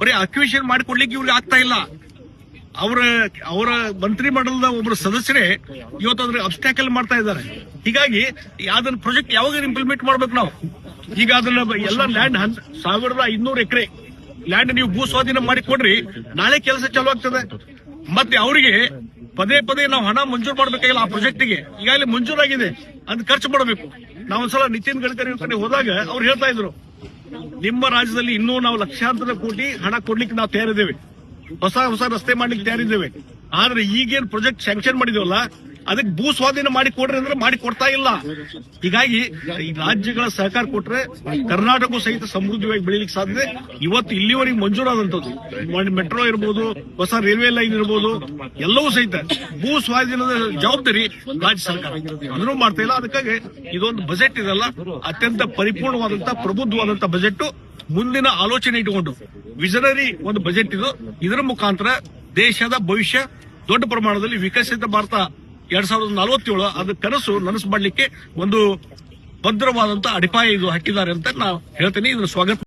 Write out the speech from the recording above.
ಬರೀ ಅಕ್ವಿಷನ್ ಮಾಡಿಕೊಡ್ಲಿಕ್ಕೆ ಇವ್ರಿಗೆ ಆಗ್ತಾ ಇಲ್ಲ. ಅವರ ಮಂತ್ರಿ ಮಂಡಲದ ಒಬ್ಬರು ಸದಸ್ಯರೇ ಇವತ್ತು ಅದ್ರ ಅಬ್ಸ್ಟ್ಯಾಕಲ್ ಮಾಡ್ತಾ ಇದ್ದಾರೆ. ಹೀಗಾಗಿ ಅದನ್ನ ಪ್ರಾಜೆಕ್ಟ್ ಯಾವಾಗ ಇಂಪ್ಲಿಮೆಂಟ್ ಮಾಡ್ಬೇಕು ನಾವು? ಈಗ ಅದನ್ನ ಎಲ್ಲ ಲ್ಯಾಂಡ್ 1500 ಎಕರೆ ಲ್ಯಾಂಡ್ ನೀವು ಭೂ ಸ್ವಾಧೀನ ಮಾಡಿ ಕೊಡ್ರಿ, ನಾಳೆ ಕೆಲಸ ಚಾಲು ಆಗ್ತದೆ. ಮತ್ತೆ ಅವರಿಗೆ ಪದೇ ಪದೇ ನಾವು ಹಣ ಮಂಜೂರು ಮಾಡಬೇಕಾಗಿಲ್ಲ. ಆ ಪ್ರಾಜೆಕ್ಟ್ಗೆ ಈಗಾಗಲೇ ಮಂಜೂರಾಗಿದೆ, ಅದ್ ಖರ್ಚು ಮಾಡಬೇಕು. ನಾವೊಂದ್ಸಲ ನಿತಿನ್ ಗಡ್ಕರಿ ಕಡೆ ಹೋದಾಗ ಅವ್ರು ಹೇಳ್ತಾ ಇದ್ರು, ನಿಮ್ಮ ರಾಜ್ಯದಲ್ಲಿ ಇನ್ನೂ ನಾವು ಲಕ್ಷಾಂತರ ಕೋಟಿ ಹಣ ಕೊಡ್ಲಿಕ್ಕೆ ನಾವು ತಯಾರಿದ್ದೇವೆ, ಹೊಸ ಹೊಸ ರಸ್ತೆ ಮಾಡ್ಲಿಕ್ಕೆ ತಯಾರಿದ್ದೇವೆ. ಆದ್ರೆ ಈಗೇನ್ ಪ್ರಾಜೆಕ್ಟ್ ಸ್ಯಾಂಕ್ಷನ್ ಮಾಡಿದೇವಲ್ಲ, ಅದಕ್ಕೆ ಭೂ ಸ್ವಾಧೀನ ಮಾಡಿ ಕೊಡ್ರಿ ಅಂದ್ರೆ ಮಾಡಿ ಕೊಡ್ತಾ ಇಲ್ಲ. ಹೀಗಾಗಿ ಈ ರಾಜ್ಯಗಳ ಸಹಕಾರ ಕೊಟ್ರೆ ಕರ್ನಾಟಕ ಸಹಿತ ಸಮೃದ್ಧವಾಗಿ ಬೆಳೀಲಿಕ್ಕೆ ಸಾಧ್ಯತೆ. ಇವತ್ತು ಇಲ್ಲಿವರೆಗೆ ಮಂಜೂರಾದಂತದ್ದು ಮೆಟ್ರೋ ಇರ್ಬೋದು, ಹೊಸ ರೈಲ್ವೆ ಲೈನ್ ಇರ್ಬೋದು, ಎಲ್ಲವೂ ಸಹಿತ ಭೂ ಸ್ವಾಧೀನದ ಜವಾಬ್ದಾರಿ ರಾಜ್ಯ ಸರ್ಕಾರ ಅದನ್ನು ಮಾಡ್ತಾ ಇಲ್ಲ. ಅದಕ್ಕಾಗಿ ಇದೊಂದು ಬಜೆಟ್ ಇದೆಲ್ಲ ಅತ್ಯಂತ ಪರಿಪೂರ್ಣವಾದಂತ ಪ್ರಬುದ್ಧವಾದಂತ ಬಜೆಟ್, ಮುಂದಿನ ಆಲೋಚನೆ ಇಟ್ಟುಕೊಂಡು ವಿಷನರಿ ಒಂದು ಬಜೆಟ್ ಇದು. ಇದರ ಮುಖಾಂತರ ದೇಶದ ಭವಿಷ್ಯ ದೊಡ್ಡ ಪ್ರಮಾಣದಲ್ಲಿ ವಿಕಸಿತ ಭಾರತ 2047 ಅದ ಕನಸು ನನಸು ಮಾಡಲಿಕ್ಕೆ ಒಂದು ಭದ್ರವಾದಂತ ಅಡಿಪಾಯ ಇದು ಹಾಕಿದ್ದಾರೆ ಅಂತ ನಾವು ಹೇಳ್ತೀನಿ. ಇದನ್ನು ಸ್ವಾಗತ